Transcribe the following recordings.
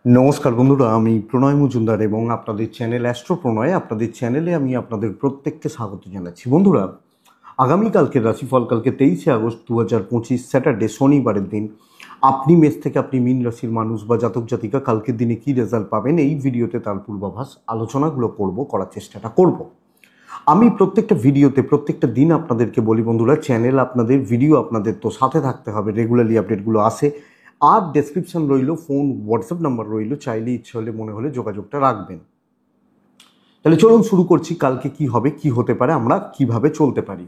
নমস্কার বন্ধুরা, আমি প্রণয় মজুমদার এবং আপনাদের চ্যানেল অ্যাস্ট্রো প্রণয়, আপনাদের চ্যানেলে আমি আপনাদের প্রত্যেককে স্বাগত জানাচ্ছি। বন্ধুরা, আগামীকালকে রাশিফল, কালকে 23 আগস্ট 2025 স্যাটারডে, শনিবারের দিন আপনি মেষ থেকে আপনি মীন রাশির মানুষ বা জাতক জাতিকা কালকের দিনে কী রেজাল্ট পাবেন এই ভিডিওতে তার পূর্বাভাস আলোচনাগুলো করার চেষ্টাটা করব। আমি প্রত্যেকটা ভিডিওতে প্রত্যেকটা দিন আপনাদেরকে বলি বন্ধুরা, চ্যানেল আপনাদের, ভিডিও আপনাদের, তো সাথে থাকতে হবে, রেগুলারলি আপডেটগুলো আসে। আর ডেসক্রিপশন রইল, ফোন হোয়াটসঅ্যাপ নাম্বার রইল, চাইলে ইচ্ছে হলে মনে হলে যোগাযোগটা রাখবেন। তাহলে চলুন শুরু করছি। কালকে কি হবে, কি হতে পারে, আমরা কিভাবে চলতে পারি।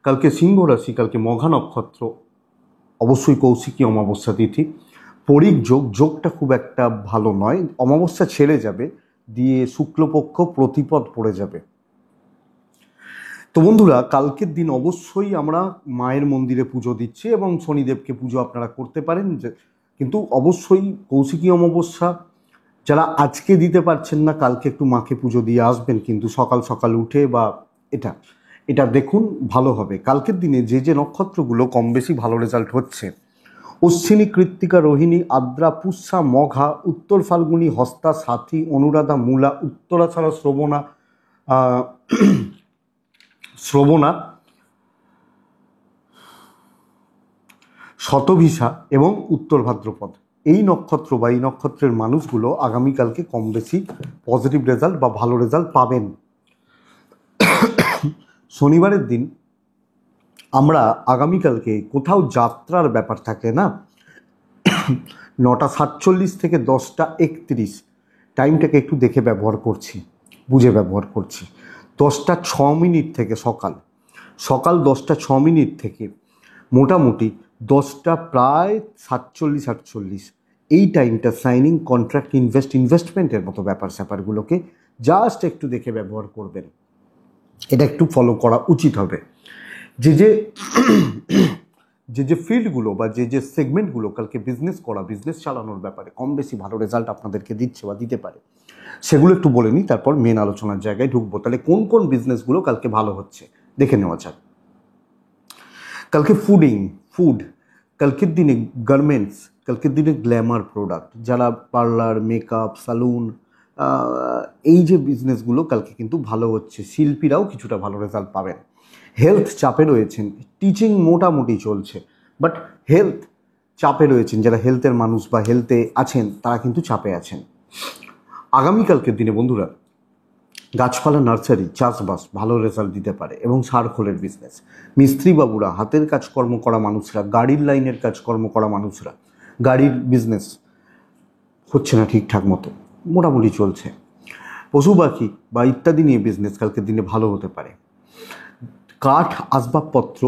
কালকে সিংহ রাশি, কালকে মঘা নক্ষত্র, অবশ্যই কৌশিকী অমাবস্যা তিথি, পরিক যোগ, যোগটা খুব একটা ভালো নয়, অমাবস্যা ছেড়ে যাবে, দিয়ে শুক্লপক্ষ প্রতিপদ পড়ে যাবে। তো বন্ধুরা, কালকের দিন অবশ্যই আমরা মায়ের মন্দিরে পুজো দিচ্ছি এবং শনিদেবকে পুজো আপনারা করতে পারেন, কিন্তু অবশ্যই কৌশিকী অমাবস্যা যারা আজকে দিতে পারছেন না, কালকে একটু মাকে পুজো দিয়ে আসবেন, কিন্তু সকাল সকাল উঠে, বা এটা এটা দেখুন ভালো হবে। কালকের দিনে যে যে নক্ষত্রগুলো কম বেশি ভালো রেজাল্ট হচ্ছে: অশ্বিনী, কৃত্তিকা, রোহিণী, আদ্রা, পুষ্যা, মঘা, উত্তর ফাল্গুনী, হস্তা, সাথী, অনুরাধা, মূলা, উত্তরাষাঢ়া, শ্রবণা, শতভিসা এবং উত্তর ভাদ্রপদ। এই নক্ষত্র বা এই নক্ষত্রের মানুষগুলো আগামীকালকে কম বেশি পজিটিভ রেজাল্ট বা ভালো রেজাল্ট পাবেন। শনিবারের দিন আমরা আগামীকালকে কোথাও যাত্রার ব্যাপার থাকে না, 9:47 থেকে 10:31 টাইমটাকে একটু দেখে ব্যবহার করছি, বুঝে ব্যবহার করছি। 10:06 থেকে সকাল 10:06 থেকে মোটামুটি 10:47 এই টাইমটা সাইনিং, কন্ট্রাক্ট, ইনভেস্টমেন্টের মতো ব্যাপার স্যাপারগুলোকে জাস্ট একটু দেখে ব্যবহার করবেন। এটা একটু ফলো করা উচিত হবে। যে যে যে যে ফিল্ডগুলো বা যে যে সেগমেন্টগুলো কালকে বিজনেস চালানোর ব্যাপারে কম বেশি ভালো রেজাল্ট আপনাদেরকে দিচ্ছে বা দিতে পারে, সেগুলো একটু বলে নিই, তারপর মেন আলোচনার জায়গায় ঢুকবো। তাহলে কোন কোন বিজনেসগুলো কালকে ভালো হচ্ছে দেখে নেওয়া যাক। কালকে ফুড, কালকের দিনে গার্মেন্টস, কালকের দিনে গ্ল্যামার প্রোডাক্ট, যারা পার্লার, মেকআপ, সালুন, এই যে বিজনেসগুলো কালকে কিন্তু ভালো হচ্ছে, শিল্পীরাও কিছুটা ভালো রেজাল্ট পাবেন। হেলথ চাপে রয়েছেন, টিচিং মোটামুটি চলছে, বাট হেলথ চাপে রয়েছেন, যারা হেলথের মানুষ বা হেলথে আছেন তারা কিন্তু চাপে আছেন। আগামীকালকের দিনে বন্ধুরা গাছপালা, নার্সারি, চাষবাস ভালো রেজাল্ট দিতে পারে এবং সারখোলের বিজনেস, মিস্ত্রি বাবুরা, হাতের কাজকর্ম করা মানুষরা, গাড়ির লাইনের কাজকর্ম করা মানুষরা, গাড়ির বিজনেস হচ্ছে না ঠিকঠাক মতো, মোটামুটি চলছে। পশু পাখি বা ইত্যাদি নিয়ে বিজনেস কালকের দিনে ভালো হতে পারে। কাঠ, আসবাবপত্র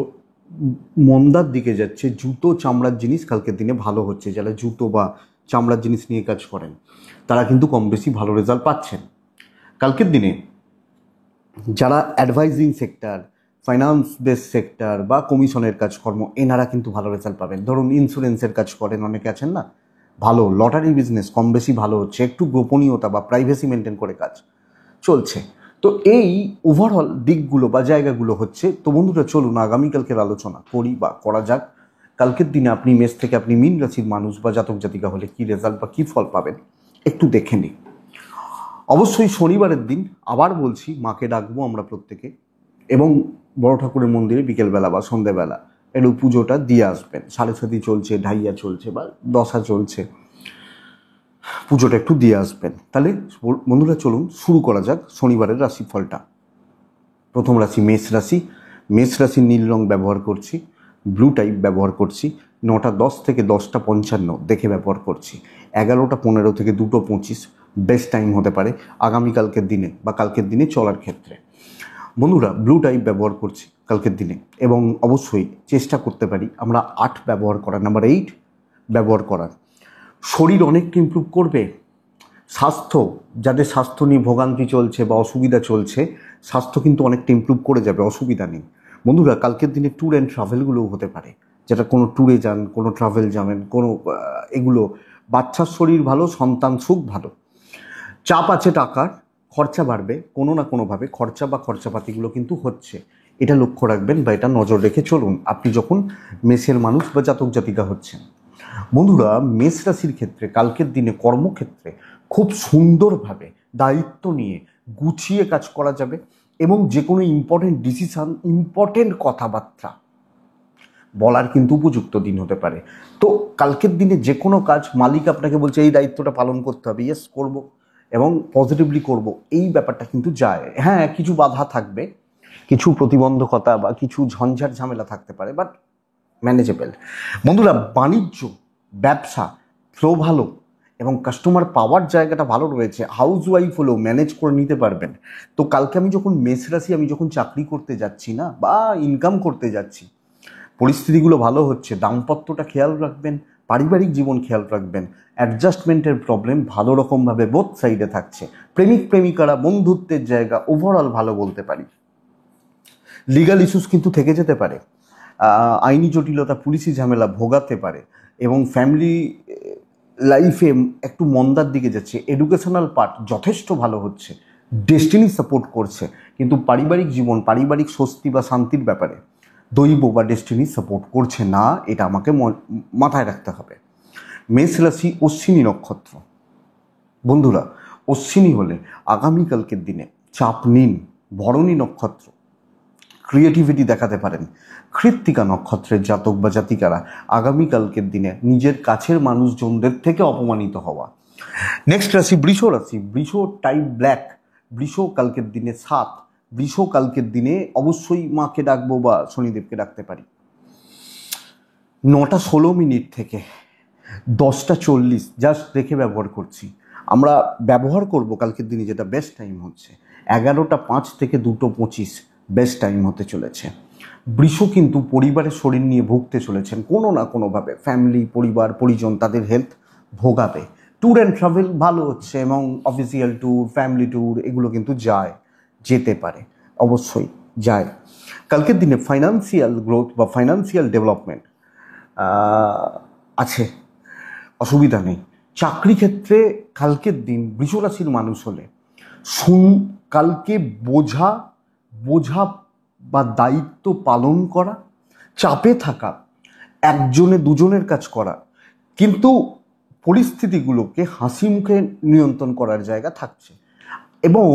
মন্দার দিকে যাচ্ছে, জুতো, চামড়ার জিনিস কালকের দিনে ভালো হচ্ছে, যারা জুতো বা চামড়ার জিনিস নিয়ে কাজ করেন তারা কিন্তু কম বেশি ভালো রেজাল্ট পাচ্ছেন। কালকের দিনে যারা advising sector, finance base sector বা কমিশনের কাজকর্ম, এনারা কিন্তু ভালো রেজাল্ট পাবেন। ধরুন ইন্স্যুরেন্সের কাজ করেন, অনেকে আছেন না, ভালো। লটারি বিজনেস কম বেশি ভালো হচ্ছে, একটু গোপনীয়তা বা প্রাইভেসি মেনটেন করে কাজ চলছে। তো এই ওভারঅল দিকগুলো বা জায়গাগুলো হচ্ছে। তো বন্ধুরা, চলুন আগামীকালকের আলোচনা করি বা করা যাক। কালকের দিনে আপনি মেষ থেকে আপনি মীন রাশির মানুষ বা জাতক জাতিকা হলে কী রেজাল্ট বা কী ফল পাবেন একটু দেখে নিই। অবশ্যই শনিবারের দিন আবার বলছি, মাকে ডাকবো আমরা প্রত্যেকে, এবং বড় ঠাকুরের মন্দিরে বিকেলবেলা বা সন্ধ্যেবেলা একটু পুজোটা দিয়ে আসবেন। সাড়ে চলছে, ঢাইয়া চলছে বা দশা চলছে, পুজোটা একটু দিয়ে আসবেন। তাহলে বন্ধুরা চলুন শুরু করা যাক শনিবারের রাশিফলটা। প্রথম রাশি মেষ রাশি নীল রং ব্যবহার করছি, ব্লু টাইপ ব্যবহার করছি, 9:10 থেকে 10:55 দেখে ব্যবহার করছি, 11:15 থেকে 2:25 বেস্ট টাইম হতে পারে আগামীকালকের দিনে বা কালকের দিনে চলার ক্ষেত্রে। বন্ধুরা, ব্লু টাইপ ব্যবহার করছি কালকের দিনে, এবং অবশ্যই চেষ্টা করতে পারি আমরা 8 ব্যবহার করার, নাম্বার 8 ব্যবহার করার। শরীর অনেকটা ইমপ্রুভ করবে। স্বাস্থ্য, যাদের স্বাস্থ্য নিয়ে ভোগান্তি চলছে বা অসুবিধা চলছে, স্বাস্থ্য কিন্তু অনেকটা ইমপ্রুভ করে যাবে, অসুবিধা নেই। বন্ধুরা, কালকের দিনে ট্যুর অ্যান্ড ট্রাভেলগুলোও হতে পারে, যেটা কোনো ট্যুরে যান, কোনো ট্রাভেল যাবেন, কোনো এগুলো। বাচ্চার শরীর ভালো, সন্তান সুখ ভালো। চাপ আছে টাকার, খরচা বাড়বে, কোনো না কোনোভাবে খরচা বা খরচাপাতিগুলো কিন্তু হচ্ছে, এটা লক্ষ্য রাখবেন বা এটা নজর রেখে চলুন আপনি যখন মেষের মানুষ বা জাতক জাতিকা হচ্ছেন। বন্ধুরা, মেষ রাশির ক্ষেত্রে কালকের দিনে কর্মক্ষেত্রে খুব সুন্দরভাবে দায়িত্ব নিয়ে গুছিয়ে কাজ করা যাবে এবং যে কোনো ইম্পর্টেন্ট ডিসিশন, ইম্পর্টেন্ট কথাবার্তা বলার কিন্তু উপযুক্ত দিন হতে পারে। তো কালকের দিনে যে কোনো কাজ মালিক আপনাকে বলছে এই দায়িত্বটা পালন করতে হবে, ইয়েস করব এবং পজিটিভলি করব, এই ব্যাপারটা কিন্তু যায়। হ্যাঁ, কিছু বাধা থাকবে, কিছু প্রতিবন্ধকতা বা কিছু ঝঞ্ঝাট ঝামেলা থাকতে পারে, বাট ম্যানেজেবল। বন্ধুরা, বাণিজ্য, ব্যবসা ফ্লো ভালো এবং কাস্টমার পাওয়ার জায়গাটা ভালো রয়েছে। হাউস ওয়াইফ হলেও ম্যানেজ করে নিতে পারবেন। তো কালকে আমি যখন মেষ রাশি, আমি যখন চাকরি করতে যাচ্ছি না বা ইনকাম করতে যাচ্ছি, পরিস্থিতিগুলো ভালো হচ্ছে, দাম্পত্যটা খেয়াল রাখবেন, পারিবারিক জীবন খেয়াল রাখবেন, অ্যাডজাস্টমেন্টের প্রবলেম ভালো রকমভাবে বোথ সাইডে থাকছে, প্রেমিক প্রেমিকারা বন্ধুত্বের জায়গা ওভারঅল ভালো বলতে পারি। লিগাল ইস্যুস কিন্তু থেকে যেতে পারে, আইনি জটিলতা, পুলিশি ঝামেলা ভোগাতে পারে এবং ফ্যামিলি লাইফে একটু মন্দার দিকে যাচ্ছে। এডুকেশনাল পার্ট যথেষ্ট ভালো হচ্ছে, ডেস্টিনি সাপোর্ট করছে, কিন্তু পারিবারিক জীবন, পারিবারিক স্বস্তি বা শান্তির ব্যাপারে দৈব বা ডেস্টিনি সাপোর্ট করছে না, এটা আমাকে মাথায় রাখতে হবে। মেষ রাশি অশ্বিনী নক্ষত্র। বন্ধুরা, অশ্বিনী হলে আগামীকালকের দিনে চাপ নিন। ভরণী নক্ষত্র, ক্রিয়েটিভিটি দেখাতে পারেন। কৃত্তিকা নক্ষত্রের জাতক বা জাতিকারা আগামীকালকের দিনে নিজের কাছের মানুষজনদের থেকে অপমানিত হওয়া। নেক্সট রাশি বৃষ রাশি। বৃষ টাইপ ব্ল্যাক। বৃষ কালকের দিনে 7। বৃষ কালকের দিনে অবশ্যই মাকে ডাকবো বা শনিদেবকে ডাকতে পারি। 9:16 থেকে 10:40 জাস্ট দেখে ব্যবহার করছি। আমরা ব্যবহার করব কালকের দিনে যেটা বেস্ট টাইম হচ্ছে 11:05 থেকে 2:25 বেস্ট টাইম হতে চলেছে। বৃষ কিন্তু পরিবারের শরীর নিয়ে ভুগতে চলেছেন কোনো না কোনোভাবে। ফ্যামিলি, পরিবার, পরিজন তাদের হেলথ ভোগাবে। ট্যুর অ্যান্ড ট্রাভেল ভালো হচ্ছে এবং অফিসিয়াল ট্যুর, ফ্যামিলি ট্যুর এগুলো কিন্তু যেতে পারে, অবশ্যই যায়। কালকের দিনে ফাইন্যান্সিয়াল গ্রোথ বা ফাইন্যান্সিয়াল ডেভেলপমেন্ট আছে, অসুবিধা নেই। চাকরি ক্ষেত্রে কালকের দিন বৃষ রাশির মানুষ হলে কালকে বোঝা বা দায়িত্ব পালন করা, চাপে থাকা, একজনে দুজনের কাজ করা, কিন্তু পরিস্থিতিগুলোকে হাসি মুখে নিয়ন্ত্রণ করার জায়গা থাকছে এবং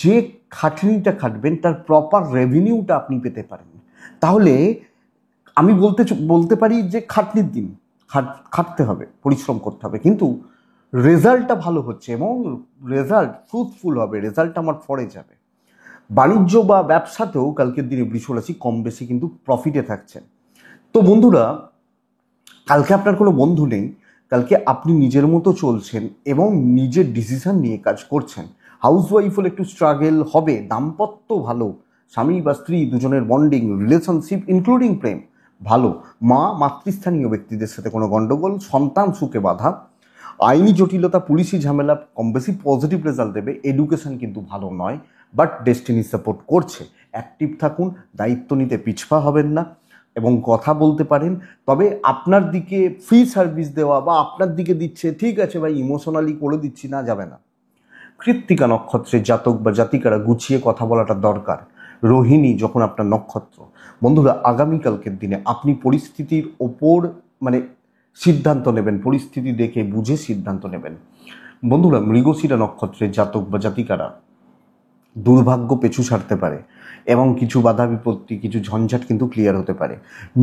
যে খাটনিটা খাটবেন তার প্রপার রেভিনিউটা আপনি পেতে পারেন। তাহলে আমি বলতে পারি যে খাটনির দিন, খাটতে হবে, পরিশ্রম করতে হবে, কিন্তু রেজাল্টটা ভালো হচ্ছে এবং রেজাল্ট ফ্রুটফুল হবে, রেজাল্ট আমার ফরে যাবে। বাণিজ্য বা ব্যবসাতেও কালকের দিনে বৃষ রাশি কম বেশি কিন্তু প্রফিটে থাকছেন। তো বন্ধুরা, কালকে আপনার কোনো বন্ধু নেই, কালকে আপনি নিজের মতো চলছেন এবং নিজের ডিসিশন নিয়ে কাজ করছেন। হাউস ওয়াইফ হলে একটু স্ট্রাগল হবে, দাম্পত্য ভালো, স্বামী বা স্ত্রী দুজনের বন্ডিং, রিলেশনশিপ ইনক্লুডিং প্রেম ভালো। মাতৃস্থানীয় ব্যক্তিদের সাথে কোনো গণ্ডগোল, সন্তান সুখে বাধা, আইনি জটিলতা, পুলিশি ঝামেলা কম বেশি পজিটিভ রেজাল্ট দেবে। এডুকেশন কিন্তু ভালো নয়, বাট ডেস্টিনি সাপোর্ট করছে। অ্যাক্টিভ থাকুন, দায়িত্ব নিতে পিছপা হবেন না এবং কথা বলতে পারেন। তবে আপনার দিকে ফ্রি সার্ভিস দেওয়া বা আপনার দিকে দিচ্ছে, ঠিক আছে ভাই ইমোশনালি করে দিচ্ছি না, যাবে না। কৃত্তিকা নক্ষত্রের জাতক বা জাতিকারা গুছিয়ে কথা বলাটা দরকার। রোহিণী যখন আপনার নক্ষত্র। বন্ধুরা, আগামীকালকের দিনে আপনি পরিস্থিতির ওপর সিদ্ধান্ত নেবেন, পরিস্থিতি দেখে বুঝে সিদ্ধান্ত নেবেন। বন্ধুরা, মৃগশিরা নক্ষত্রের জাতক বা জাতিকারা দুর্ভাগ্য পিছু ছাড়তে পারে এবং কিছু বাধা বিপত্তি, কিছু ঝঞ্ঝাট কিন্তু ক্লিয়ার হতে পারে।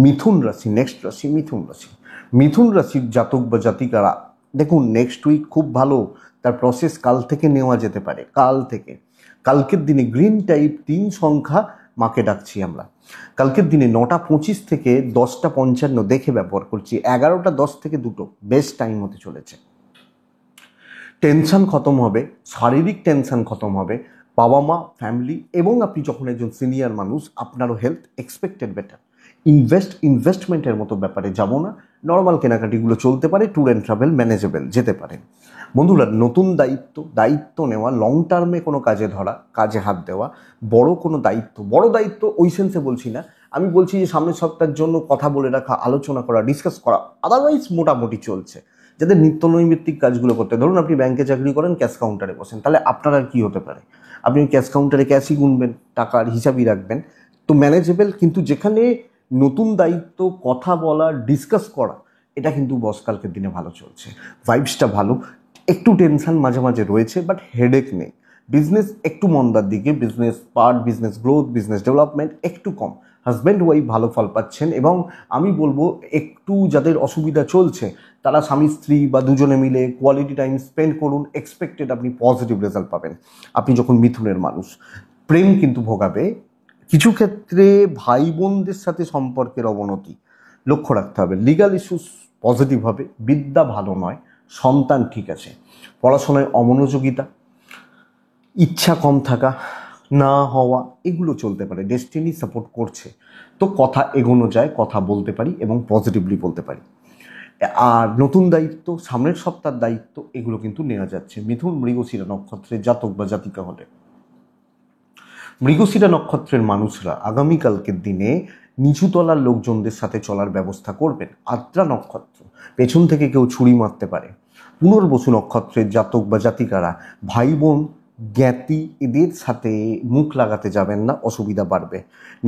মিথুন রাশি, নেক্সট রাশি মিথুন রাশি। মিথুন রাশির জাতক বা জাতিকারা দেখুন নেক্সট উইক খুব ভালো, তার প্রসেস কাল থেকে নেওয়া যেতে পারে। কালকের দিনে গ্রিন টাইপ 3 সংখ্যা মাকে ডাকছি আমরা। কালকের দিনে 9:25 থেকে 10:55 দেখে ব্যবহার করছি। 11:10 থেকে 2 বেস্ট টাইম হতে চলেছে। টেনশন খতম হবে, শারীরিক টেনশন খতম হবে, বাবা মা, ফ্যামিলি এবং আপনি যখন একজন সিনিয়র মানুষ আপনারও হেলথ এক্সপেক্টেড বেটার। ইনভেস্টমেন্টের মতো ব্যাপারে যাব না, নর্মাল কেনাকাটিগুলো চলতে পারে। ট্যুর অ্যান্ড ট্রাভেল ম্যানেজেবল, যেতে পারেন। বন্ধুরা, নতুন দায়িত্ব নেওয়া, লং টার্মে কোনো কাজে ধরা, কাজে হাত দেওয়া, বড় দায়িত্ব ওই সেন্সে বলছি না, আমি বলছি যে সামনের সপ্তাহের জন্য কথা বলে রাখা, আলোচনা করা, ডিসকাস করা। আদারওয়াইজ মোটামুটি চলছে। যাদের নিত্য নৈমিত্তিক কাজগুলো করতে, ধরুন আপনি ব্যাংকে চাকরি করেন, ক্যাশ কাউন্টারে বসেন, তাহলে আপনার আর কি হতে পারে, আপনি ক্যাশ কাউন্টারে ক্যাশই গুনবেন, টাকার হিসাবই রাখবেন, তো ম্যানেজেবল। কিন্তু যেখানে নতুন দায়িত্ব, কথা বলা, ডিসকাস করা, এটা কিন্তু বস কালকের দিনে ভালো চলছে, ভাইবসটা ভালো, একটু টেনশন মাঝে মাঝে রয়েছে বাট হেডেক নেই। বিজনেস একটু মন্দার দিকে, business part, business growth, business development একটু কম। হাজব্যান্ড ওয়াইফ ভালো ফল পাচ্ছেন, এবং আমি বলবো একটু যাদের অসুবিধা চলছে তারা স্বামী স্ত্রী বা দুজনে মিলে কোয়ালিটি টাইম স্পেন্ড করুন, এক্সপেক্টেড আপনি পজিটিভ রেজাল্ট পাবেন। আপনি যখন মিথুনের মানুষ, প্রেম কিন্তু ভোগাবে, কিছু ক্ষেত্রে ভাই বোনদের সাথে সম্পর্কের অবনতি লক্ষ্য রাখতে হবে। লিগাল ইস্যুস পজিটিভ হবে, বিদ্যা ভালো নয়, সন্তান ঠিক আছে, পড়াশোনায় অমনোযোগিতা, ইচ্ছা কম থাকা, না হওয়া, এগুলো চলতে পারে, ডেস্টিনি সাপোর্ট করছে। তো কথা এগোনো যায়, কথা বলতে পারি এবং পজিটিভলি বলতে পারি। আর নতুন দায়িত্ব, সামনের সপ্তাহের দায়িত্ব, এগুলো কিন্তু নেওয়া যাচ্ছে। মিথুন মৃগশিরা নক্ষত্রের জাতক বা জাতিকা হলে, মৃগশিরা নক্ষত্রের মানুষরা আগামীকালকের দিনে নিচুতলার লোকজনদের সাথে চলার ব্যবস্থা করবেন। আদ্রা নক্ষত্র, পেছন থেকে কেউ ছুরি মারতে পারে। পুনর্বসু নক্ষত্রের জাতক বা জাতিকারা ভাই বোন জ্ঞাতি এদের সাথে মুখ লাগাতে যাবেন না, অসুবিধা বাড়বে।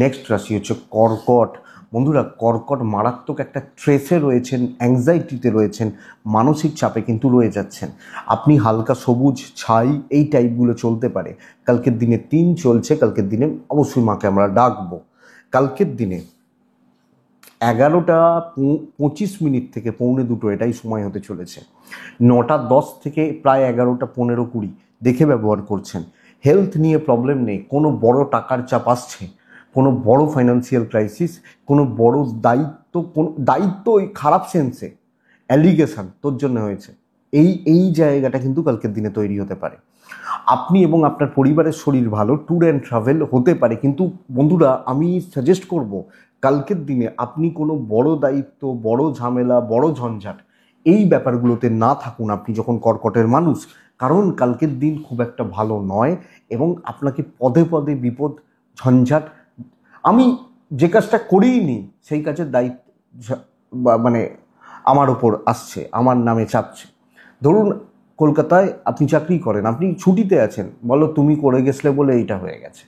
নেক্সট রাশি হচ্ছে কর্কট। বন্ধুরা, কর্কট মারাত্মক একটা স্ট্রেসে রয়েছেন, অ্যাংজাইটিতে রয়েছেন, মানসিক চাপে কিন্তু রয়ে যাচ্ছেন। আপনি হালকা সবুজ ছাই এই টাইপগুলো চলতে পারে। কালকের দিনে 3 চলছে, কালকের দিনে অবশ্যই মাকে আমরা ডাকবো। কালকের দিনে 11:25 থেকে 1:45 এটাই সময় হতে চলেছে। 9:10 থেকে প্রায় 11:15-20 দেখে ব্যবহার করছেন। হেলথ নিয়ে প্রবলেম নেই, কোনো বড় টাকার চাপ আসছে, কোনো বড় ফাইন্যান্সিয়াল ক্রাইসিস, কোনো বড় দায়িত্ব ওই খারাপ সেন্সে অ্যালিগেশন তোর জন্য হয়েছে, এই জায়গাটা কিন্তু কালকের দিনে তৈরি হতে পারে। আপনি এবং আপনার পরিবারের শরীর ভালো, ট্যুর অ্যান্ড ট্রাভেল হতে পারে। কিন্তু বন্ধুরা, আমি সাজেস্ট করব কালকের দিনে আপনি কোনো বড় দায়িত্ব, বড় ঝামেলা, বড় ঝঞ্ঝাট এই ব্যাপারগুলোতে না থাকুন আপনি যখন কর্কটের মানুষ, কারণ কালকের দিন খুব একটা ভালো নয় এবং আপনাকে পদে পদে বিপদ, ঝঞ্ঝাট, আমি যে কাজটা করেই নি সেই কাজের দায়িত্ব মানে আমার ওপর আসছে, আমার নামে চাপছে। ধরুন কলকাতায় আপনি চাকরি করেন, আপনি ছুটিতে আছেন, বলো তুমি করে গেছলে বলে এইটা হয়ে গেছে।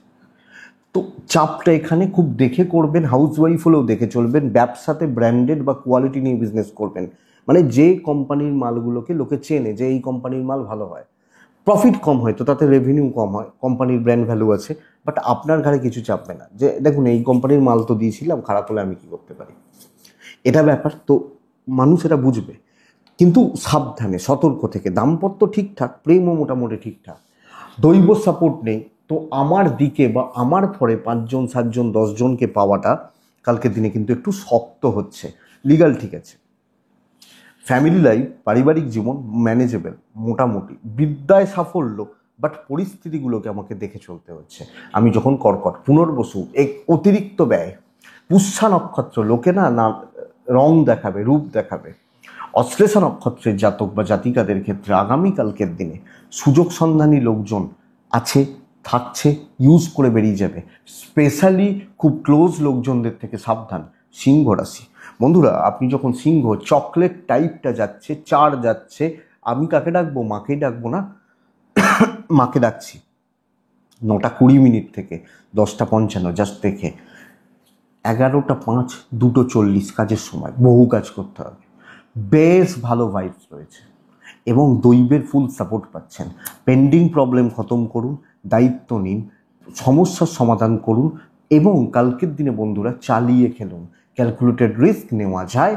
তো চাপটা এখানে খুব দেখে করবেন, হাউস ওয়াইফ হলেও দেখে চলবেন। ব্যবসাতে ব্র্যান্ডেড বা কোয়ালিটি নিয়ে বিজনেস করবেন, মানে যে কোম্পানির মালগুলোকে লোকে চেনে যে এই কোম্পানির মাল ভালো হয়, প্রফিট কম হয় তো তাতে রেভিনিউ কম হয়, কোম্পানির ব্র্যান্ড ভ্যালু আছে, বাট আপনার ঘাড়ে কিছু চাপবে না যে দেখুন এই কোম্পানির মাল তো দিয়েছিলাম, খারাপ হলে আমি কি করতে পারি, এটা ব্যাপার। তো মানুষ এটা বুঝবে, কিন্তু সাবধানে, সতর্ক থেকে। দাম্পত্য ঠিকঠাক, প্রেমও মোটামুটি ঠিকঠাক, দৈব সাপোর্ট নেই। তো আমার দিকে বা আমার পরে 5 জন 7 জন 10 জনকে পাওয়াটা কালকের দিনে কিন্তু একটু শক্ত হচ্ছে। লিগাল ঠিক আছে, ফ্যামিলি লাইফ, পারিবারিক জীবন ম্যানেজেবল মোটামুটি, বিদ্যায় সাফল্য, বাট পরিস্থিতিগুলোকে আমাকে দেখে চলতে হচ্ছে। আমি যখন কর্কট, পুনর্বসু এক অতিরিক্ত ব্যয়, পুষ্যা নক্ষত্র লোকে না রং দেখাবে, রূপ দেখাবে। অশ্লেষা নক্ষত্রের জাতক বা জাতিকাদের ক্ষেত্রে আগামীকালকের দিনে সুযোগ সন্ধানী লোকজন আছে, থাকছে, ইউজ করে বেরিয়ে যাবে। স্পেশালি খুব ক্লোজ লোকজনদের থেকে সাবধান। সিংহ রাশি, বন্ধুরা আপনি যখন সিংহ, চকলেট টাইপটা যাচ্ছে, 4 যাচ্ছে, আমি কাকে ডাকবো? মাকেই ডাকবো না, মাকে ডাকছি। 9:20 থেকে 10:55 জাস্ট দেখে, 11:05 2:40 কাজের সময়, বহু কাজ করতে হবে। বেশ ভালো ভাইবস রয়েছে এবং দৈবের ফুল সাপোর্ট পাচ্ছেন। পেন্ডিং প্রবলেম খতম করুন, দায়িত্ব নিন, সমস্যার সমাধান করুন এবং কালকের দিনে বন্ধুরা চালিয়ে খেলুন। ক্যালকুলেটেড রিস্ক নেওয়া যায়,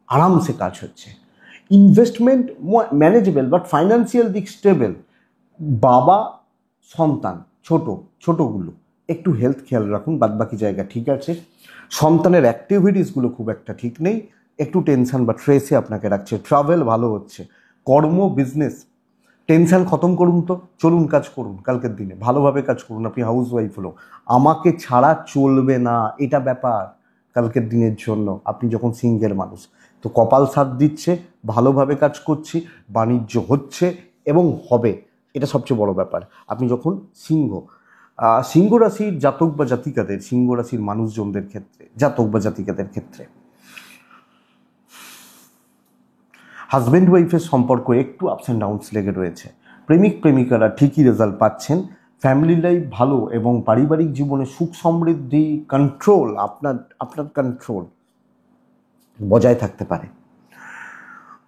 আরামসে কাজ হচ্ছে। ইনভেস্টমেন্ট ম্যানেজেবল, বাট ফাইন্যান্সিয়াল দিক স্টেবল। বাবা সন্তান ছোটগুলো একটু হেলথ খেয়াল রাখুন, বাদবাকি জায়গা ঠিক আছে। সন্তানের অ্যাক্টিভিটিসগুলো খুব একটা ঠিক নেই, একটু টেনশন বা স্ট্রেসে আপনাকে রাখছে। ট্রাভেল ভালো হচ্ছে, কর্ম বিজনেস টেনশন খতম করুন, তো চলুন কাজ করুন, কালকের দিনে ভালোভাবে কাজ করুন। আপনি হাউস ওয়াইফ হলো, আমাকে ছাড়া চলবে না, এটা ব্যাপার কালকের দিনের জন্য। আপনি যখন সিঙ্গেল মানুষ, তো কপাল সাথ দিচ্ছে, ভালোভাবে কাজ করছি, বাণিজ্য হচ্ছে এবং হবে, এটা সবচেয়ে বড় ব্যাপার। আপনি যখন সিংহ রাশির জাতক বা জাতিকাদের, সিংহ রাশির মানুষজনদের ক্ষেত্রে, জাতক বা জাতিকাদের ক্ষেত্রে হাজব্যান্ড ওয়াইফের সম্পর্ক একটু আপস অ্যান্ড ডাউনস লেগে রয়েছে। প্রেমিক প্রেমিকারা ঠিকই রেজাল্ট পাচ্ছেন, ফ্যামিলি লাইফ ভালো এবং পারিবারিক জীবনে সুখ সমৃদ্ধি, কন্ট্রোল, আপনার কন্ট্রোল বজায় থাকতে পারে।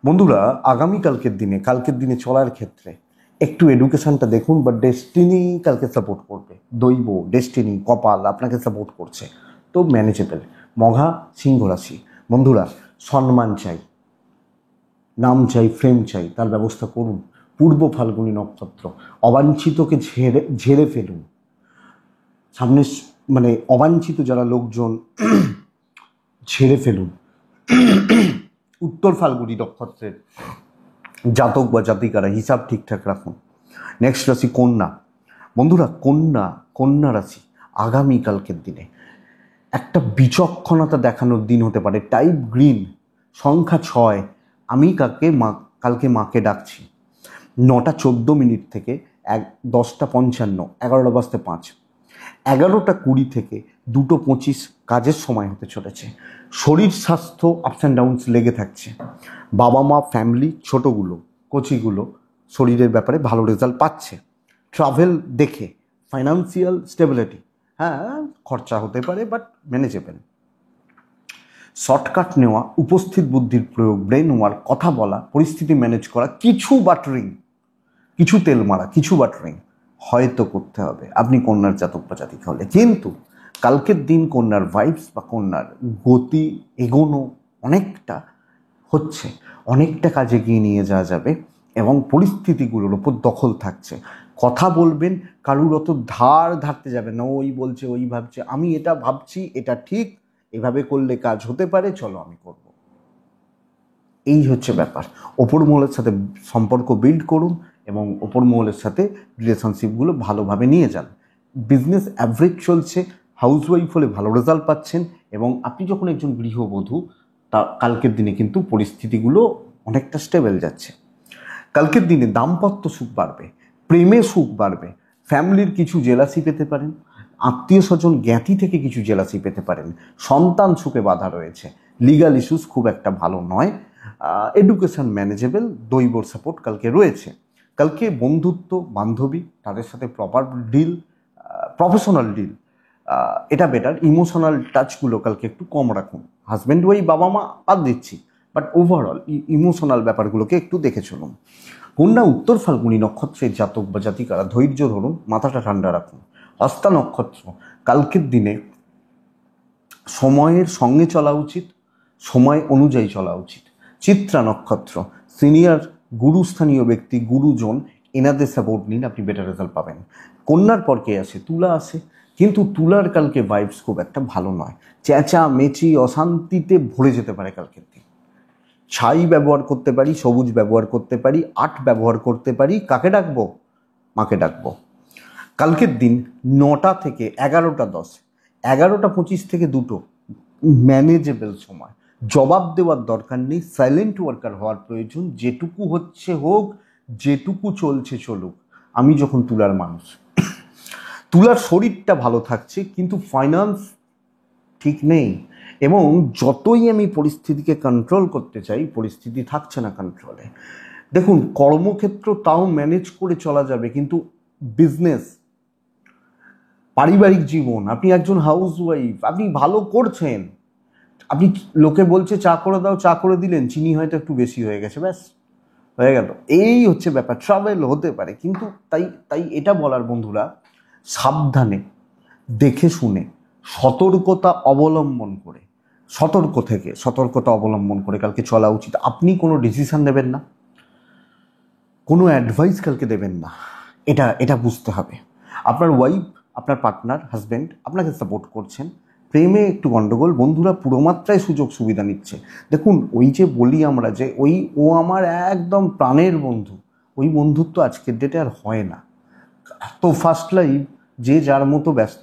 বন্ধুরা, আগামীকালকের দিনে কালকের দিনে চলার ক্ষেত্রে একটু এডুকেশনটা দেখুন, বা ডেস্টিনি কালকে সাপোর্ট করবে, দৈব ডেস্টিনি কপাল আপনাকে সাপোর্ট করছে, তো ম্যানেজেবল। মঘা সিংহ রাশি, বন্ধুরা সম্মান চাই, নাম চাই, ফ্রেম চাই, তার ব্যবস্থা করুন। পূর্ব ফাল্গুনী নক্ষত্র, অবাঞ্ছিতকে ঝেড়ে ঝেড়ে ফেলুন। সামনে মানে অবাঞ্ছিত যারা লোকজন ঝেড়ে ফেলুন। উত্তর ফাল্গুনী নক্ষত্রের জাতক বা জাতিকারা হিসাব ঠিকঠাক রাখুন। নেক্সট রাশি কন্যা, বন্ধুরা কন্যা রাশি আগামীকালকের দিনে একটা বিচক্ষণতা দেখানোর দিন হতে পারে। টাইপ গ্রিন, সংখ্যা 6, আমি কালকে মাকে ডাকছি 9:14 থেকে 10:55, 11:05, 11:20 থেকে 2:25 কাজের সময় হতে চলেছে। শরীর স্বাস্থ্য আপস অ্যান্ড ডাউনস লেগে থাকছে। বাবা মা, ফ্যামিলি, ছোটোগুলো কচিগুলো শরীরের ব্যাপারে ভালো রেজাল্ট পাচ্ছে। ট্রাভেল দেখে, ফাইন্যান্সিয়াল স্টেবিলিটি, হ্যাঁ খরচা হতে পারে বাট ম্যানেজেবল। শর্টকাট নেওয়া, উপস্থিত বুদ্ধির প্রয়োগ, ব্রেন ওয়ার্ক, কথা বলা, পরিস্থিতি ম্যানেজ করা, কিছু বাটারিং, কিছু তেল মারা, কিছু বাটারিং হয়তো করতে হবে আপনি কন্যার জাতক বা জাতিকা হলে। কিন্তু কালকের দিন কন্যার ভাইবস বা কন্যার গতি এগোনো অনেকটা হচ্ছে, অনেকটা কাজে গিয়ে নিয়ে যাওয়া যাবে এবং পরিস্থিতিগুলোর ওপর দখল থাকছে। কথা বলবেন, কারুর অত ধারতে যাবে না, ওই বলছে ওই ভাবছে, আমি এটা ভাবছি এটা ঠিক, এভাবে করলে কাজ হতে পারে, চলো আমি করব। এই হচ্ছে ব্যাপার। ওপর মহলের সাথে সম্পর্ক বিল্ড করুন এবং ওপর মহলের সাথে রিলেশনশিপগুলো ভালোভাবে নিয়ে যান। বিজনেস অ্যাভারেজ চলছে, হাউসওয়াইফ হলে ভালো রেজাল্ট পাচ্ছেন এবং আপনি যখন একজন গৃহবধূ, তা কালকের দিনে কিন্তু পরিস্থিতিগুলো অনেকটা স্টেবল যাচ্ছে। কালকের দিনে দাম্পত্য সুখ বাড়বে, প্রেমে সুখ বাড়বে, ফ্যামিলির কিছু জেলাসি পেতে পারেন, আত্মীয় স্বজন জ্ঞাতি থেকে কিছু জেলাসি পেতে পারেন, সন্তান সুখে বাধা রয়েছে, লিগাল ইস্যুস খুব একটা ভালো নয়, এডুকেশন ম্যানেজেবল, দৈবর সাপোর্ট কালকে রয়েছে। কালকে বন্ধুত্ব, বান্ধবী, তাদের সাথে প্রপার ডিল, প্রফেশনাল ডিল, এটা বেটার। ইমোশনাল টাচগুলো কালকে একটু কম রাখুন। হাজব্যান্ড ওয়াইফ, বাবা মা বাদ দিচ্ছি, বাট ওভারঅল ইমোশনাল ব্যাপারগুলোকে একটু দেখে চলুন। কন্যা উত্তর ফাল্গুনী নক্ষত্রের জাতক বা জাতিকারা ধৈর্য ধরুন, মাথাটা ঠান্ডা রাখুন। হস্তা নক্ষত্র, কালকের দিনে সময়ের সঙ্গে চলা উচিত, সময় অনুযায়ী চলা উচিত। চিত্রা নক্ষত্র, সিনিয়র গুরুস্থানীয় ব্যক্তি, গুরুজন, এনাদের সাপোর্ট নিন, আপনি বেটার রেজাল্ট পাবেন। কন্যার পর কে আসে? তুলা আসে, কিন্তু তুলার কালকে ভাইবস খুব একটা ভালো নয়। চেঁচা মেচি, অশান্তিতে ভরে যেতে পারে কালকের দিন। ছাই ব্যবহার করতে পারি, সবুজ ব্যবহার করতে পারি, আট ব্যবহার করতে পারি। কাকে ডাকবো? মাকে ডাকবো। কালকের দিন 9টা থেকে 11:10, 11:25 থেকে 2টো ম্যানেজেবল সময়। জবাব দেওয়ার দরকার নেই, সাইলেন্ট ওয়ার্কার হওয়ার প্রয়োজন। যেটুকু হচ্ছে হোক, যেটুকু চলছে চলুক। আমি যখন তুলার মানুষ, তুলার শরীরটা ভালো থাকছে কিন্তু ফাইন্যান্স ঠিক নেই, এবং যতই আমি পরিস্থিতিকে কন্ট্রোল করতে চাই, পরিস্থিতি থাকছে না কন্ট্রোলে। দেখুন, কর্মক্ষেত্র তাও ম্যানেজ করে চলা যাবে, কিন্তু বিজনেস, পারিবারিক জীবন, আপনি একজন হাউসওয়াইফ, আপনি ভালো করছেন, আপনি লোকে বলছে চা করে দাও, চা করে দিলেন, চিনি হয়তো একটু বেশি হয়ে গেছে, ব্যাস হয়ে গেল। এই হচ্ছে ব্যাপার। ট্রাভেল হতে পারে, কিন্তু তাই এটা বলার বন্ধুরা, সাবধানে, দেখে শুনে, সতর্কতা অবলম্বন করে কালকে চলা উচিত। আপনি কোনো ডিসিশন নেবেন না, কোনো অ্যাডভাইস কালকে দেবেন না, এটা বুঝতে হবে। আপনার ওয়াইফ, আপনার পার্টনার, হাজব্যান্ড আপনাকে সাপোর্ট করছেন। প্রেমে একটু গণ্ডগোল, বন্ধুরা পুরো মাত্রায় সুযোগ সুবিধা নিচ্ছে। দেখুন, ওই যে বলি আমরা যে ও আমার একদম প্রাণের বন্ধু, ওই বন্ধুত্ব আজকের ডেটে আর হয় না। তো ফার্স্ট লাইফ যে যার মতো ব্যস্ত,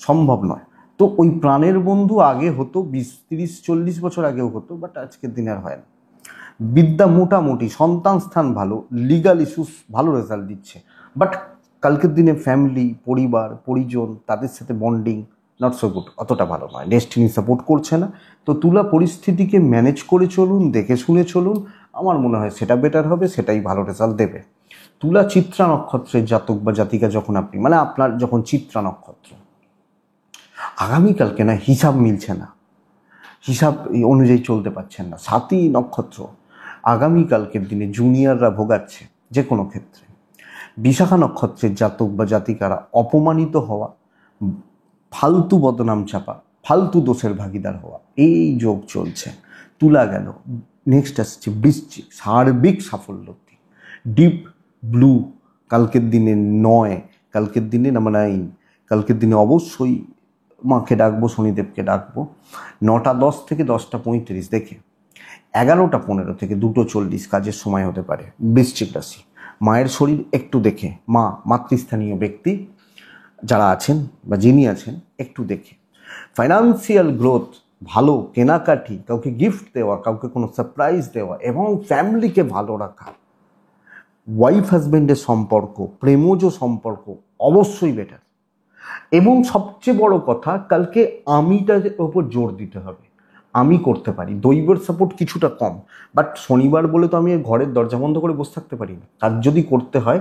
সম্ভব নয়। তো ওই প্রাণের বন্ধু আগে হতো, 20, 30, 40 বছর আগেও হতো, বাট আজকের দিনে আর হয় না। বিদ্যা মোটামুটি, সন্তান স্থান ভালো, লিগাল ইস্যুস ভালো রেজাল্ট দিচ্ছে, বাট কালকের দিনে ফ্যামিলি, পরিবার, পরিজন, তাদের সাথে বন্ডিং নট সো গুড, অতটা ভালো নয়। ডেস্টিনি সাপোর্ট করছে না। তো তুলা পরিস্থিতিকে ম্যানেজ করে চলুন, দেখে শুনে চলুন, আমার মনে হয় সেটা বেটার হবে, সেটাই ভালো রেজাল্ট দেবে। তুলা চিত্রা নক্ষত্রের জাতক বা জাতিকা যখন আপনি, মানে আপনার যখন চিত্রা নক্ষত্র, আগামীকালকে না হিসাব মিলছে না, হিসাব অনুযায়ী চলতে পারছেন না। সাতই নক্ষত্র, আগামীকালকের দিনে জুনিয়ররা ভোগাচ্ছে যে কোনো ক্ষেত্রে। বিশাখা নক্ষত্রের জাতক বা জাতিকারা অপমানিত হওয়া, ফালতু বদনাম চাপা, ফালতু দোষের ভাগিদার হওয়া, এই যোগ চলছে। তুলা গেল, নেক্সট আসছে বৃশ্চিক, সার্বিক সাফল্য। ডিপ ব্লু কালকের দিনে 9, কালকের দিনে নাম্বার 9, কালকের দিনে অবশ্যই মাকে ডাকবো, শনিদেবকে ডাকবো 9টা 10 থেকে 10টা 35 দেখে। 11টা 15 থেকে 2টো 40 কাজের সময় হতে পারে। বৃশ্চিক রাশি, মায়ের শরীর একটু দেখে, মাতৃস্থানীয় ব্যক্তি যারা আছেন বা যিনি আছেন একটু দেখে। ফাইন্যান্সিয়াল গ্রোথ ভালো, কেনাকাটি, কাউকে গিফট দেওয়া, কাউকে কোনো সারপ্রাইজ দেওয়া এবং ফ্যামিলিকে ভালো রাখা। ওয়াইফ হাজব্যান্ডের সম্পর্ক, প্রেমজ সম্পর্ক অবশ্যই বেটার। এবং সবচেয়ে বড় কথা, কালকে আমিটার ওপর জোর দিতে হবে। আমি করতে পারি, দৈবের সাপোর্ট কিছুটা কম, বাট শনিবার বলে তো আমি ঘরের দরজা বন্ধ করে বসে থাকতে পারি না। কাজ যদি করতে হয়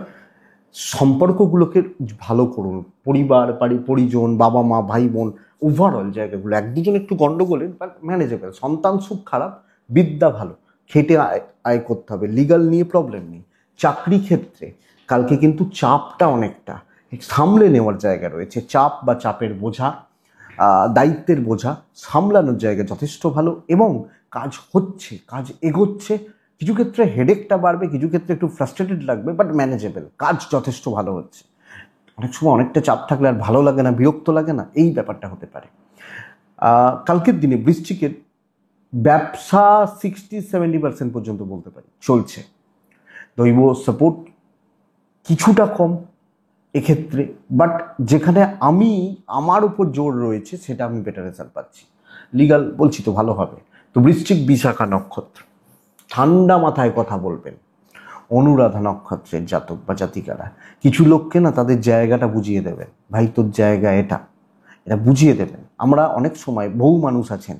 সম্পর্কগুলোকে ভালো করুন, পরিবার, পরিজন, বাবা মা, ভাই বোন, ওভারঅল জায়গাগুলো। এক দুজন একটু গন্ডগোলের, বাট ম্যানেজেবল। সন্তান সুখ খারাপ, বিদ্যা ভালো, খেটে আয় করতে হবে, লিগাল নিয়ে প্রবলেম নেই। চাকরি ক্ষেত্রে কালকে কিন্তু চাপটা অনেকটা সামলে নেওয়ার জায়গা রয়েছে। চাপ বা চাপের বোঝা, দায়িত্বের বোঝা সামলানোর জায়গা যথেষ্ট ভালো এবং কাজ হচ্ছে, কাজ এগোচ্ছে। কিছু ক্ষেত্রে হেডেকটা বাড়বে, কিছু ক্ষেত্রে একটু ফ্রাস্ট্রেটেড লাগবে, বাট ম্যানেজেবল। কাজ যথেষ্ট ভালো হচ্ছে। অনেক সময় অনেকটা চাপ থাকলে আর ভালো লাগে না, বিরক্ত লাগে না, এই ব্যাপারটা হতে পারে। কালকের দিনে বৃশ্চিকের ব্যবসা 60-70% পর্যন্ত বলতে পারি চলছে। দৈব সাপোর্ট কিছুটা কম এক্ষেত্রে, বাট যেখানে আমার উপর জোর রয়েছে সেটা আমি বেটার রেজাল্ট পাচ্ছি। লিগাল বলছি তো ভালো হবে। তো বৃশ্চিক বিশাখা নক্ষত্র, ঠান্ডা মাথায় কথা বলবেন। অনুরাধা নক্ষত্রের জাতক বা জাতিকারা কিছু লোককে না তাদের জায়গাটা বুঝিয়ে দেবেন। ভাই তোর জায়গা এটা বুঝিয়ে দেবেন। আমরা অনেক সময় বহু মানুষ আছেন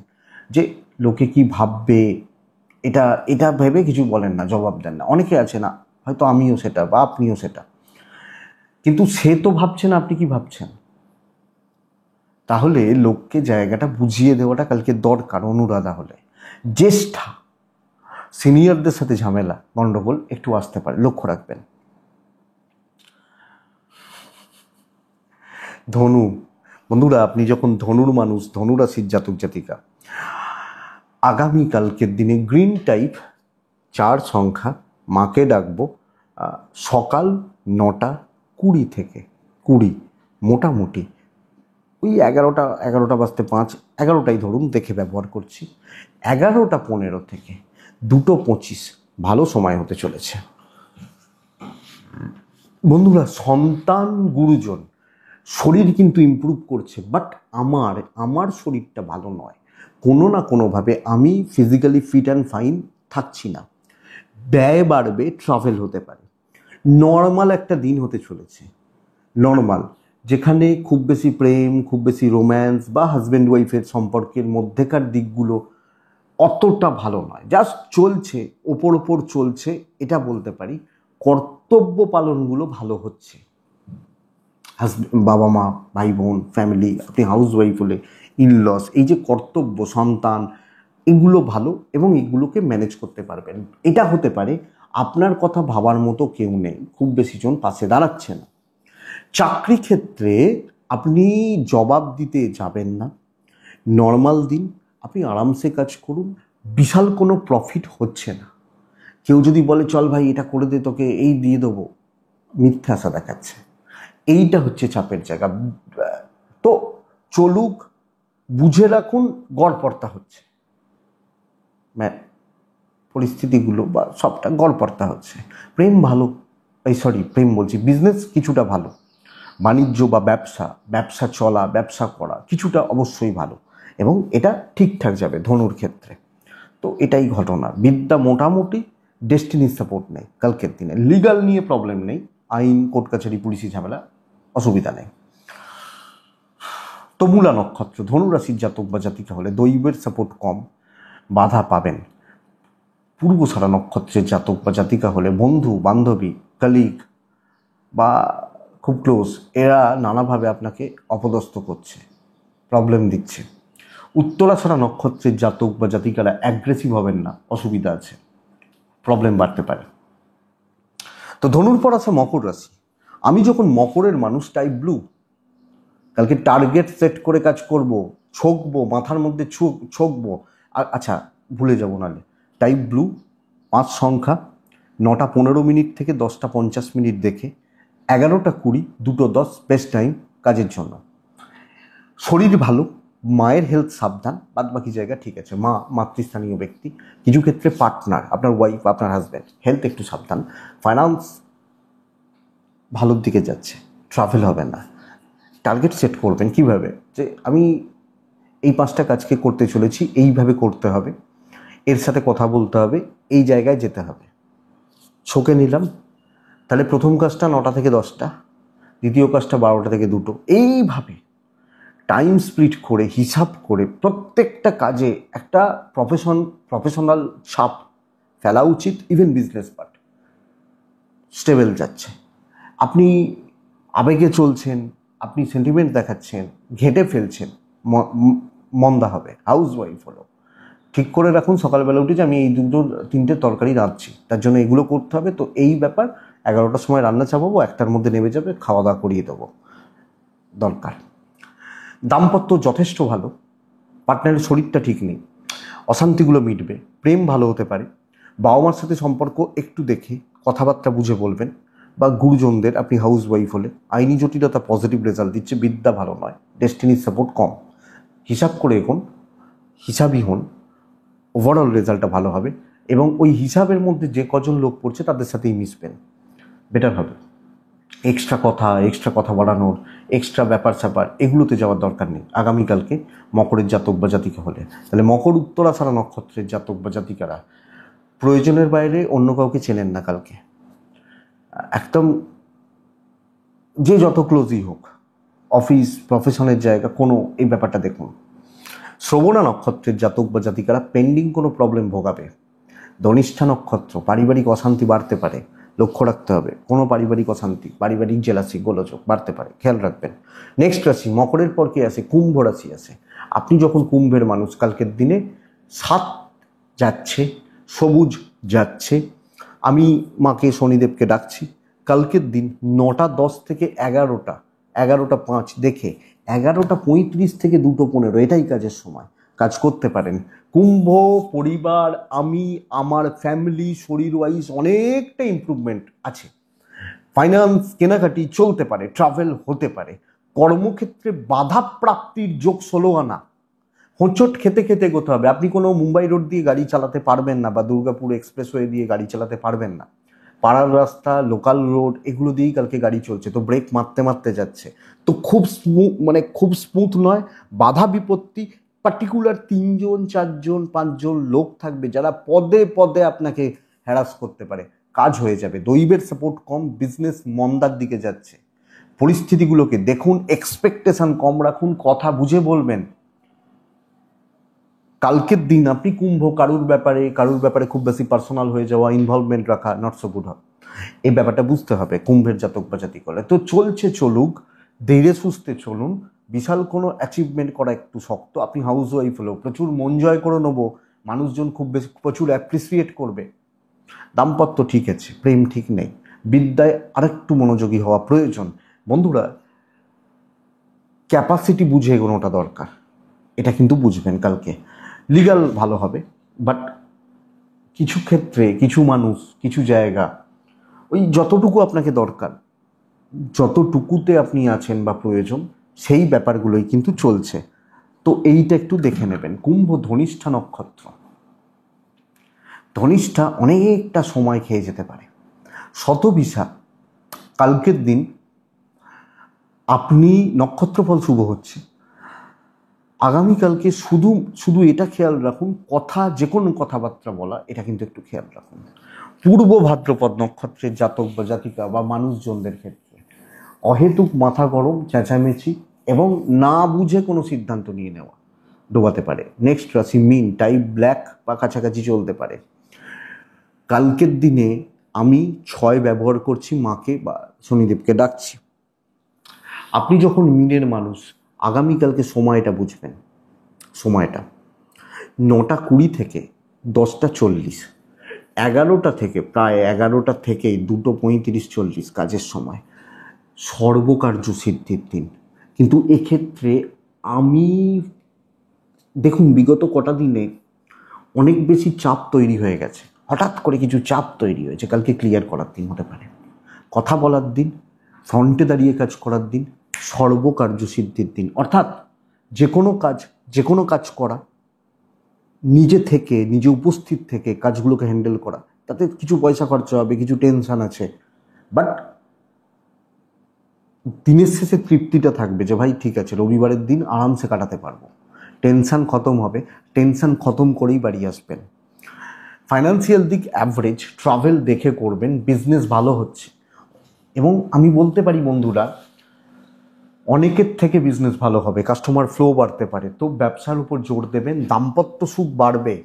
যে লোকে কি ভাববে এটা এটা ভেবে কিছু বলেন না, জবাব দেন না। অনেকে আছে না, হয়তো আমিও সেটা বা আপনিও সেটা, কিন্তু সে তো ভাবছে না আপনি কি ভাবছেন। তাহলে লোককে জায়গাটা বুঝিয়ে দেওয়াটা কালকে দরকার। অনুরাধা হলে জ্যেষ্ঠা, সিনিয়রদের সাথে ঝামেলা, গন্ডগোল একটু আসতে পারে, লক্ষ্য রাখবেন। ধনু, বন্ধুরা আপনি যখন ধনুর মানুষ, ধনু রাশির জাতক জাতিকা, আগামীকালকের দিনে গ্রিন টাইপ 4 সংখ্যা, মাকে ডাকবো সকাল 9টা 20 থেকে 20, মোটামুটি ওই 11টা 11:05, 11টাই দেখে ব্যবহার করছি। 11টা 15 থেকে 2টো 25 ভালো সময় হতে চলেছে। বন্ধুরা সন্তান, গুরুজন, শরীর কিন্তু ইমপ্রুভ করছে, বাট আমার শরীরটা ভালো নয়। কোনো না কোনোভাবে আমি ফিজিক্যালি ফিট অ্যান্ড ফাইন থাকছি না। ব্যয় বাড়বে, ট্রাভেল হতে পারে। নর্মাল একটা দিন হতে চলেছে, নর্মাল, যেখানে খুব বেশি প্রেম, খুব বেশি রোম্যান্স বা হাজব্যান্ড ওয়াইফের সম্পর্কের মধ্যেকার দিকগুলো অতটা ভালো নয়। জাস্ট চলছে, ওপর চলছে, এটা বলতে পারি। কর্তব্য পালনগুলো ভালো হচ্ছে। বাবা মা, ভাই বোন, ফ্যামিলি, আপনি হাউস ওয়াইফ হলে ইনলস, এই যে কর্তব্য, সন্তান, এগুলো ভালো এবং এগুলোকে ম্যানেজ করতে পারবেন। এটা হতে পারে আপনার কথা ভাবার মতো কেউ নেই, খুব বেশি জন পাশে দাঁড়াচ্ছে না। চাকরি ক্ষেত্রে আপনি জবাব দিতে যাবেন না, নর্মাল দিন, আপনি আরামসে কাজ করুন। বিশাল কোনো প্রফিট হচ্ছে না। কেউ যদি বলে চল ভাই এটা করে দে, তোকে এই দিয়ে দেবো, মিথ্যা আশা দেখাচ্ছে। এইটা হচ্ছে চাপের জায়গা। তো চলুক, বুঝে রাখুন, গড়পড়তা হচ্ছে পরিস্থিতিগুলো বা সবটা গড়পড়তা হচ্ছে। প্রেম ভালো, প্রেম বলছি, বিজনেস কিছুটা ভালো, বাণিজ্য বা ব্যবসা চলা, ব্যবসা করা কিছুটা অবশ্যই ভালো এবং এটা ঠিকঠাক যাবে ধনুর ক্ষেত্রে। তো এটাই ঘটনা। বিদ্যা মোটামুটি, ডেস্টিনির সাপোর্ট নেই কালকের দিনে। লিগাল নিয়ে প্রবলেম নেই, আইন, কোর্ট কাছারি, পুলিশি ঝামেলা অসুবিধা নেই। তো মূলা নক্ষত্র, ধনুরাশির জাতক বা জাতিকা হলে দৈবের সাপোর্ট কম, বাধা পাবেন। পূর্বসারা নক্ষত্রের জাতক বা জাতিকা হলে বন্ধু বান্ধবী, কলিগ বা খুব ক্লোজ, এরা নানাভাবে আপনাকে অপদস্থ করছে, প্রবলেম দিচ্ছে। উত্তরাছাড়া নক্ষত্রের জাতক বা জাতিকারা অ্যাগ্রেসিভ হবেন না, অসুবিধা আছে। প্রবলেম বাড়তে পারে। তো ধনুর পর আছে মকর রাশি। আমি যখন মকরের মানুষ, টাইপ ব্লু, কালকে টার্গেট সেট করে কাজ করব, ছকবো, মাথার মধ্যে ছকবো। আর আচ্ছা, ভুলে যাবো নালে, টাইপ ব্লু 5 সংখ্যা, 9:15 থেকে 10:50 দেখে 11:20, 2:10 বেস্ট টাইম কাজের জন্য। শরীর ভালো, মায়ের হেলথ সাবধান, বাদ বাকি জায়গা ঠিক আছে। মা মাতৃস্থানীয় ব্যক্তি, কিছু ক্ষেত্রে পার্টনার, আপনার ওয়াইফ, আপনার হাজব্যান্ড, হেলথ একটু সাবধান। ফাইন্যান্স ভালোর দিকে যাচ্ছে, ট্রাভেল হবে না। টার্গেট সেট করবেন কিভাবে, যে আমি এই 5টা কাজকে করতে চলেছি, এইভাবে করতে হবে, এর সাথে কথা বলতে হবে, এই জায়গায় যেতে হবে। ছকে নিলাম, তাহলে প্রথম কাজটা 9টা থেকে 10টা, দ্বিতীয় কাজটা 12টা থেকে 2টো। এইভাবে টাইম স্প্লিট করে, হিসাব করে প্রত্যেকটা কাজে একটা প্রফেশনাল ছাপ ফেলা উচিত। ইভেন বিজনেস পার্ট স্টেবল যাচ্ছে, আপনি আবেগে চলছেন, আপনি সেন্টিমেন্ট দেখাচ্ছেন, ঘেঁটে ফেলছেন, মন্দা হবে। হাউস ওয়াইফ হলো, ঠিক করে রাখুন সকালবেলা উঠে যে আমি এই 2-3টে তরকারি রাঁধছি, তার জন্য এগুলো করতে হবে। তো এই ব্যাপার, 11টার সময় রান্না চাপাবো, 1টার মধ্যে নেমে যাবে, খাওয়া দাওয়া করিয়ে দেবো, দরকার। দাম্পত্য যথেষ্ট ভালো, পার্টনারের শরীরটা ঠিক নেই, অশান্তিগুলো মিটবে, প্রেম ভালো হতে পারে। বাবা মার সাথে সম্পর্ক একটু দেখে কথাবার্তা বুঝে বলবেন, বা গুরুজনদের, আপনি হাউস ওয়াইফ হলে আইনি জটিলতা পজিটিভ রেজাল্ট দিচ্ছে, বিদ্যা ভালো নয়, ডেস্টিনির সাপোর্ট কম। হিসাব করে এগোন, হিসাবই হন, ওভারঅল রেজাল্টটা ভালো হবে। এবং ওই হিসাবের মধ্যে যে কজন লোক পড়ছে তাদের সাথেই মিশবেন, বেটার হবে। এক্সট্রা কথা বাড়ানোর, এক্সট্রা ব্যাপার স্যাপার এগুলোতে যাওয়ার দরকার নেই আগামীকালকে মকরের জাতক বা জাতিকা হলে। তাহলে মকর উত্তরাষাঢ়া নক্ষত্রের জাতক বা জাতিকারা প্রয়োজনের বাইরে অন্য কাউকে চেনেন না কালকে, একদম যে যত ক্লোজই হোক, অফিস প্রফেশনের জায়গা কোনো, এই ব্যাপারটা দেখুন। শ্রবণা নক্ষত্রের জাতক বা জাতিকারা পেন্ডিং কোনো প্রবলেম ভোগাবে। ধনিষ্ঠা নক্ষত্র, পারিবারিক অশান্তি বাড়তে পারে, লক্ষ্য রাখতে হবে। কোনো পারিবারিক অশান্তি, পারিবারিক জেলাসি, গোলযোগ বাড়তে পারে, খেয়াল রাখবেন। নেক্সট রাশি, মকরের পর কে আছে? কুম্ভ রাশি আছে। আপনি যখন কুম্ভের মানুষ, কালকের দিনে 7 যাচ্ছে, সবুজ যাচ্ছে। আমি মাকে শনিদেবকে ডাকছি, কালকের দিন 9:10 থেকে 11:05 দেখে 11:35 থেকে 2:15, এটাই কাজের সময়, কাজ করতে পারেন। কুম্ভ পরিবার, আমি, আমার ফ্যামিলি, শরীর ওয়াইজ অনেকটা ইমপ্রুভমেন্ট আছে। ফাইন্যান্স কেনাকাটি চলতে পারে, ট্রাভেল হতে পারে। কর্মক্ষেত্রে বাধা প্রাপ্তির যোগ 16 আনা, হোঁচট খেতে খেতে এগোতে হবে। আপনি কোনো মুম্বাই রোড দিয়ে গাড়ি চালাতে পারবেন না, বা দুর্গাপুর এক্সপ্রেসওয়ে দিয়ে গাড়ি চালাতে পারবেন না। পাড়ার রাস্তা, লোকাল রোড, এগুলো দিয়েই কালকে গাড়ি চলছে, তো ব্রেক মারতে মারতে যাচ্ছে। তো খুব স্মুথ নয়, বাধা বিপত্তি। পার্টিকুলার 3জন 4জন 5জন লোক থাকবে যারা পদে পদে আপনাকে হ্যারাস করতে পারে, কাজ হয়ে যাবে। দৈবের সাপোর্ট কম, বিজনেস মন্দার দিকে যাচ্ছে। পরিস্থিতিগুলোকে দেখুন, এক্সপেকটেশন কম রাখুন, কথা বুঝে বলবেন। কালকের দিন আপনি কুম্ভ, কারুর ব্যাপারে খুব বেশি পার্সোনাল হয়ে যাওয়া, ইনভলভমেন্ট রাখা নট সো গুড হবে। এই ব্যাপারটা বুঝতে হবে কুম্ভের জাতক বা জাতিক হলে। তো চলছে চলুক, ধীরে সুস্থে চলুন। বিশাল কোনো অ্যাচিভমেন্ট করা একটু শক্ত। আপনি হাউস ওয়াইফ হলেও প্রচুর মন জয় করে নেবো, মানুষজন খুব বেশি প্রচুর অ্যাপ্রিসিয়েট করবে। দাম্পত্য ঠিক আছে, প্রেম ঠিক নেই। বিদ্যায় আরেকটু মনোযোগী হওয়া প্রয়োজন। বন্ধুরা, ক্যাপাসিটি বুঝে এগোনোটা দরকার, এটা কিন্তু বুঝবেন কালকে। লিগাল ভালো হবে, বাট কিছু ক্ষেত্রে, কিছু মানুষ, কিছু জায়গা, ওই যতটুকু আপনাকে দরকার, যতটুকুতে আপনি আছেন বা প্রয়োজন, সেই ব্যাপারগুলোই কিন্তু চলছে। তো এইটা একটু দেখে নেবেন। কুম্ভ ধনিষ্ঠা নক্ষত্র, ধনিষ্ঠা অনেকটা সময় খেয়ে যেতে পারে। শতবিশা, কালকের দিন আপনি নক্ষত্রফল শুভ হচ্ছে। আগামীকালকে শুধু এটা খেয়াল রাখুন, যে কোনো কথাবার্তা বলা, এটা কিন্তু একটু খেয়াল রাখুন। পূর্ব ভাদ্রপদ নক্ষত্রের জাতক বা জাতিকা বা মানুষজনদের ক্ষেত্রে অহেতুক মাথা গরম, চেঁচামেচি এবং না বুঝে কোনো সিদ্ধান্ত নিয়ে নেওয়া ডোবাতে পারে। নেক্সট রাশি মিন, টাইপ ব্ল্যাক বা কাছাকাছি চলতে পারে। কালকের দিনে আমি 6 ব্যবহার করছি, মাকে বা শনিদেবকে ডাকছি। আপনি যখন মিনের মানুষ, আগামীকালকে সময়টা বুঝবেন। সময়টা 9:20 থেকে 10:40, 11টা থেকে প্রায় 11টা থেকে 2:35-40 কাজের সময় সর্বকার্য সিদ্ধির দিন। কিন্তু এক্ষেত্রে আমি দেখুন বিগত কটা দিনে অনেক বেশি চাপ তৈরি হয়ে গেছে, হঠাৎ করে কিছু চাপ তৈরি হয়েছে। কালকে ক্লিয়ার করার দিন হতে পারে, কথা বলার দিন, ফ্রন্টে দাঁড়িয়ে কাজ করার দিন, সর্বকার্য সিদ্ধির দিন। অর্থাৎ যে কোনো কাজ করা, নিজে থেকে নিজে উপস্থিত থেকে কাজগুলোকে হ্যান্ডেল করা। তাতে কিছু পয়সা খরচা হবে, কিছু টেনশন আছে, বাট দিনের শেষে তৃপ্তিটা থাকবে যে ভাই ঠিক আছে, রবিবারের দিন আরামসে কাটাতে পারবো, টেনশন খতম হবে, টেনশন খতম করেই বাড়ি আসবেন। ফাইন্যান্সিয়াল দিক অ্যাভারেজ, ট্রাভেল দেখে করবেন, বিজনেস ভালো হচ্ছে। এবং আমি বলতে পারি বন্ধুরা, অনেকের থেকে বিজনেস ভালো হবে, কাস্টমার ফ্লো বাড়তে পারে, তো ব্যবসার উপর জোর দেবেন। দাম্পত্য সুখ বাড়বে,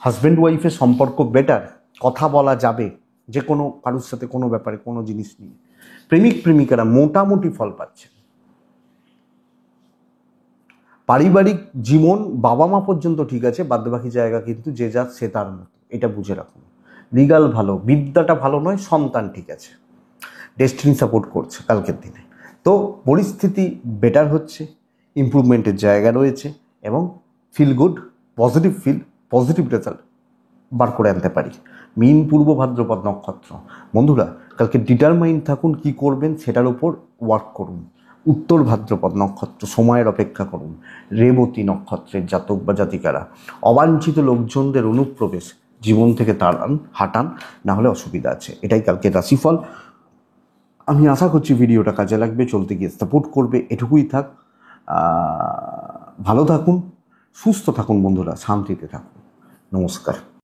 হাজব্যান্ড ওয়াইফের সম্পর্ক বেটার, কথা বলা যাবে যে কোনো কারোর সাথে কোনো ব্যাপারে কোনো জিনিস নিয়ে। প্রেমিক প্রেমিকারা মোটামুটি ফল পাচ্ছে। পারিবারিক জীবন বাবা মা পর্যন্ত ঠিক আছে, বাদবাকি জায়গা কিন্তু যে যার সে তার মতো, এটা বুঝে রাখুন। লিগাল ভালো, বিদ্যাটা ভালো নয়, সন্তান ঠিক আছে, ডেস্টিনি সাপোর্ট করছে কালকের দিনে। তো পরিস্থিতি বেটার হচ্ছে, ইমপ্রুভমেন্টের জায়গা রয়েছে এবং ফিল গুড, পজিটিভ রেজাল্ট বার করে আনতে পারি। মীন পূর্ব ভাদ্রপদ নক্ষত্র বন্ধুরা, কালকে ডিটারমাইন্ড থাকুন কি করবেন, সেটার উপর ওয়ার্ক করুন। উত্তর ভাদ্রপদ নক্ষত্র, সময়ের অপেক্ষা করুন। রেবতী নক্ষত্রের জাতক বা জাতিকারা, অবাঞ্ছিত লোকজনদের অনুপ্রবেশ জীবন থেকে তাড়ান, হাঁটান, না হলে অসুবিধা আছে। এটাই কালকে রাশিফল। আমি আশা করছি ভিডিওটা কাজে লাগবে, চলতে গিয়ে সাপোর্ট করবে। এটুকুই থাক। ভালো থাকুন, সুস্থ থাকুন বন্ধুরা, শান্তিতে থাকুন। নমস্কার।